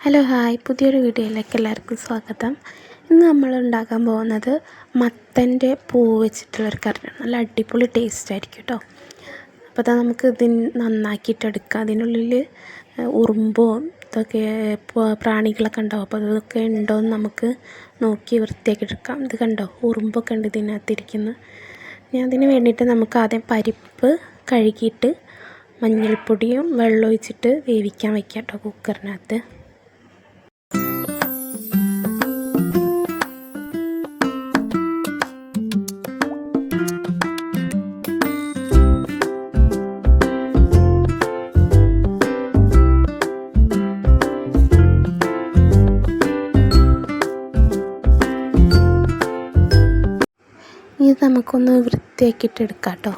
Hello hi, പുതിയൊരു വീഡിയോയിലേക്ക് എല്ലാവർക്കും സ്വാഗതം. ഇന്ന് നമ്മൾ ഉണ്ടാക്കാൻ പോകുന്നത് മത്തൻ്റെ പൂവ് വെച്ചിട്ടുള്ളൊരു കറിയാണ്. നല്ല അടിപൊളി ടേസ്റ്റ് ആയിരിക്കും കേട്ടോ. അപ്പോൾ അതാ നമുക്ക് നന്നാക്കിയിട്ടെടുക്കാം. അതിനുള്ളിൽ ഉറുമ്പോ ഇതൊക്കെ പ്രാണികളൊക്കെ ഉണ്ടാവും. അപ്പോൾ അതൊക്കെ ഉണ്ടോയെന്ന് നമുക്ക് നോക്കി വൃത്തിയാക്കി എടുക്കാം. ഇത് കണ്ടോ, ഉറുമ്പൊക്കെ ഉണ്ട് ഇതിനകത്തിരിക്കുന്നത്. അതിന് വേണ്ടിയിട്ട് നമുക്ക് ആദ്യം പരിപ്പ് കഴുകിയിട്ട് മഞ്ഞൾപ്പൊടിയും വെള്ളം ഒഴിച്ചിട്ട് വേവിക്കാൻ വയ്ക്കാം കേട്ടോ കുക്കറിനകത്ത്. ഇത് നമുക്കൊന്ന് വൃത്തിയാക്കിയിട്ടെടുക്കാം കേട്ടോ.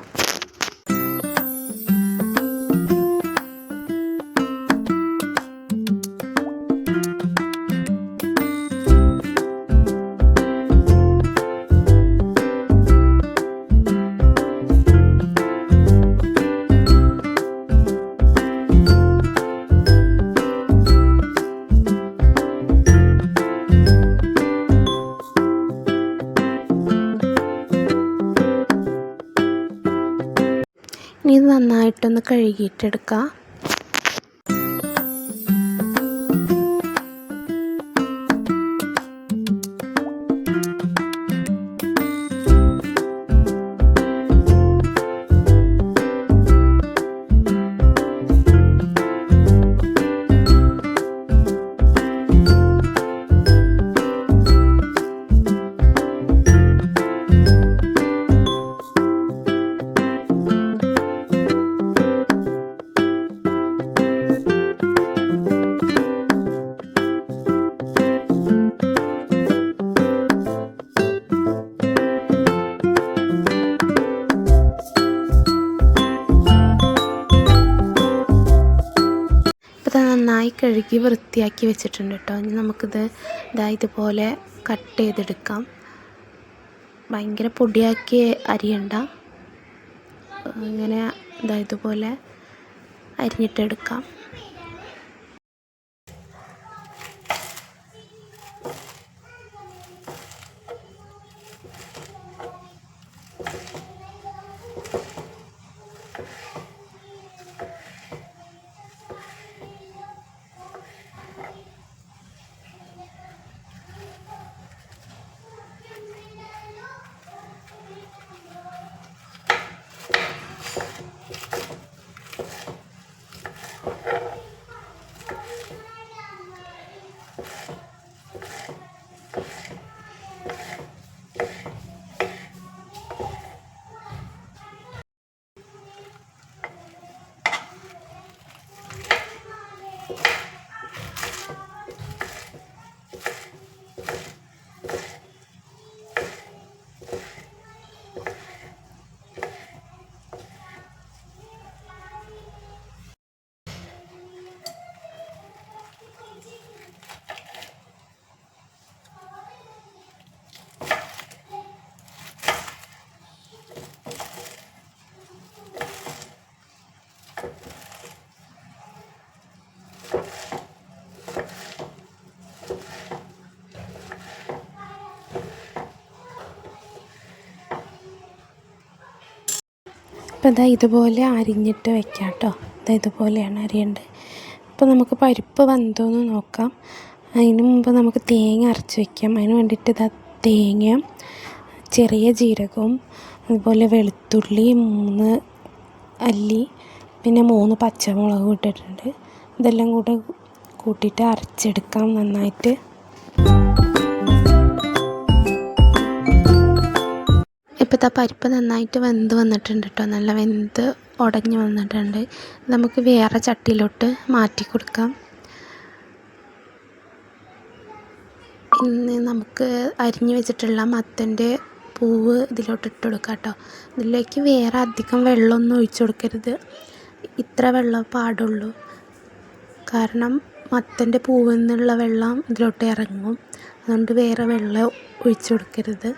ഇനി ഇത് നന്നായിട്ടൊന്ന് കഴുകിയിട്ടെടുക്കാം. നന്നായി കഴുകി വൃത്തിയാക്കി വെച്ചിട്ടുണ്ട് കേട്ടോ. ഇനി നമുക്കിത് ഇതുപോലെ കട്ട് ചെയ്തെടുക്കാം. ഭയങ്കര പൊടിയാക്കി അരിയണ്ട, ഇങ്ങനെ ഇതുപോലെ അരിഞ്ഞിട്ടെടുക്കാം. അപ്പോൾ ഇതുപോലെ അരിഞ്ഞിട്ട് വെക്കാം കേട്ടോ. ഇതുപോലെയാണ് അരിയേണ്ടത്. ഇപ്പോൾ നമുക്ക് പരിപ്പ് വെന്തോന്ന് നോക്കാം. അതിന് മുമ്പ് നമുക്ക് തേങ്ങ അരച്ച് വയ്ക്കാം. അതിന് വേണ്ടിയിട്ട് തേങ്ങയും ചെറിയ ജീരകവും അതുപോലെ വെളുത്തുള്ളി 3 അല്ലി പിന്നെ 3 പച്ചമുളകും ഇട്ടിട്ടുണ്ട്. ഇതെല്ലാം കൂടെ കൂട്ടിയിട്ട് അരച്ചെടുക്കാം നന്നായിട്ട്. ഇപ്പോൾ പരിപ്പ് നന്നായിട്ട് വെന്ത് വന്നിട്ടുണ്ട് കേട്ടോ. നല്ല വെന്ത് ഉടഞ്ഞ് വന്നിട്ടുണ്ട്. നമുക്ക് വേറെ ചട്ടിയിലോട്ട് മാറ്റി കൊടുക്കാം. ഇന്ന് നമുക്ക് അരിഞ്ഞ് വെച്ചിട്ടുള്ള മത്തൻ്റെ പൂവ് ഇതിലോട്ട് ഇട്ട് കൊടുക്കാം കേട്ടോ. ഇതിലേക്ക് വേറെ അധികം വെള്ളമൊന്നും ഒഴിച്ചു കൊടുക്കരുത്. ഇത്ര വെള്ളം പാടുള്ളൂ. കാരണം മത്തൻ്റെ പൂവിൽ നിന്നുള്ള വെള്ളം ഇതിലോട്ട് ഇറങ്ങും. അതുകൊണ്ട് വേറെ വെള്ളം ഒഴിച്ചു കൊടുക്കരുത്.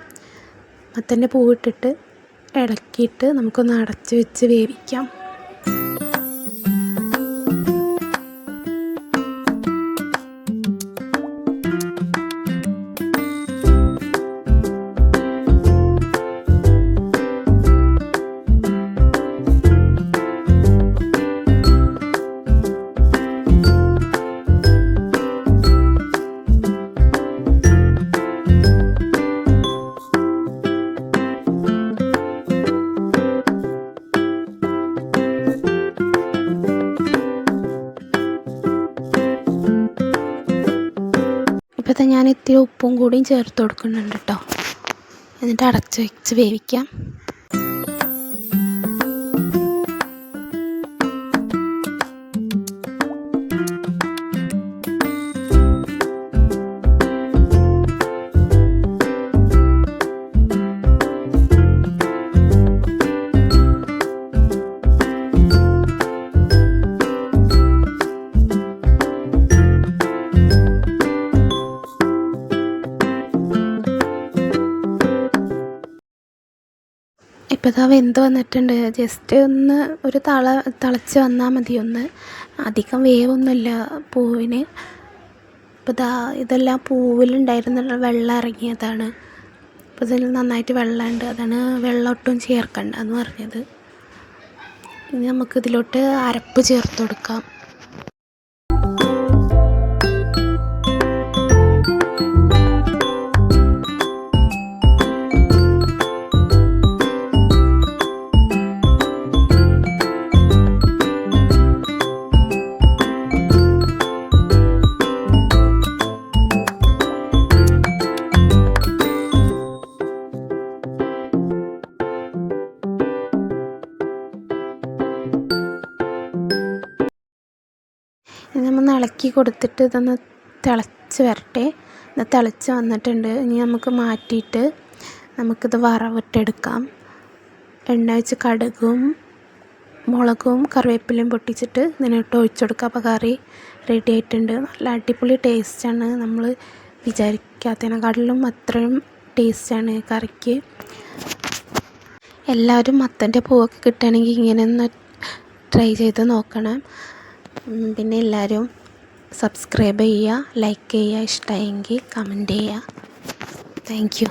മത്തൻ്റെ പൂവിട്ടിട്ട് ഇളക്കിയിട്ട് നമുക്കൊന്ന് അടച്ച് വെച്ച് വേവിക്കാം. ഇപ്പോൾ ഞാൻ ഇത്തിരി ഉപ്പും കൂടിയും ചേർത്ത് കൊടുക്കുന്നുണ്ട് കേട്ടോ. എന്നിട്ട് അടച്ച് വെച്ച് വേവിക്കാം. ഇപ്പോൾ ഇതാ വെന്ത് വന്നിട്ടുണ്ട്. ജസ്റ്റ് ഒന്ന് ഒരു തിളച്ച് വന്നാൽ മതി. ഒന്ന് അധികം വേവൊന്നുമില്ല പൂവിന്. ഇപ്പോൾ ഇതെല്ലാം പൂവിലുണ്ടായിരുന്ന വെള്ളം ഇറങ്ങിയതാണ്. അപ്പോൾ ഇതിൽ നന്നായിട്ട് വെള്ളമുണ്ട്, അതാണ് വെള്ളം ഒട്ടും ചേർക്കണ്ട എന്ന് പറഞ്ഞത്. ഇനി നമുക്കിതിലോട്ട് അരപ്പ് ചേർത്ത് കൊടുക്കാം. ഇനി നമ്മൾ ഇളക്കി കൊടുത്തിട്ട് ഇതൊന്ന് തിളച്ച് വരട്ടെ. ഇത് തിളച്ച് വന്നിട്ടുണ്ട്. ഇനി നമുക്ക് മാറ്റിയിട്ട് നമുക്കിത് വറവിട്ടെടുക്കാം. എണ്ണ വെച്ച് കടുകും മുളകും കറിവേപ്പിലയും പൊട്ടിച്ചിട്ട് ഇതിനോട്ട് ഒഴിച്ചു കൊടുക്കുക. അപ്പോൾ കറി റെഡി ആയിട്ടുണ്ട്. നല്ല അടിപൊളി ടേസ്റ്റാണ്. നമ്മൾ വിചാരിക്കാത്തതിനെക്കാട്ടിലും അത്രയും ടേസ്റ്റാണ് കറിക്ക്. എല്ലാവരും മത്തൻ്റെ പൂവൊക്കെ കിട്ടുകയാണെങ്കിൽ ഇങ്ങനെ ഒന്ന് ട്രൈ ചെയ്ത് നോക്കണം. പിന്നെ എല്ലാവരും സബ്സ്ക്രൈബ് ചെയ്യുക, ലൈക്ക് ചെയ്യുക, ഇഷ്ടമായെങ്കിൽ കമൻറ്റ് ചെയ്യുക. Thank you.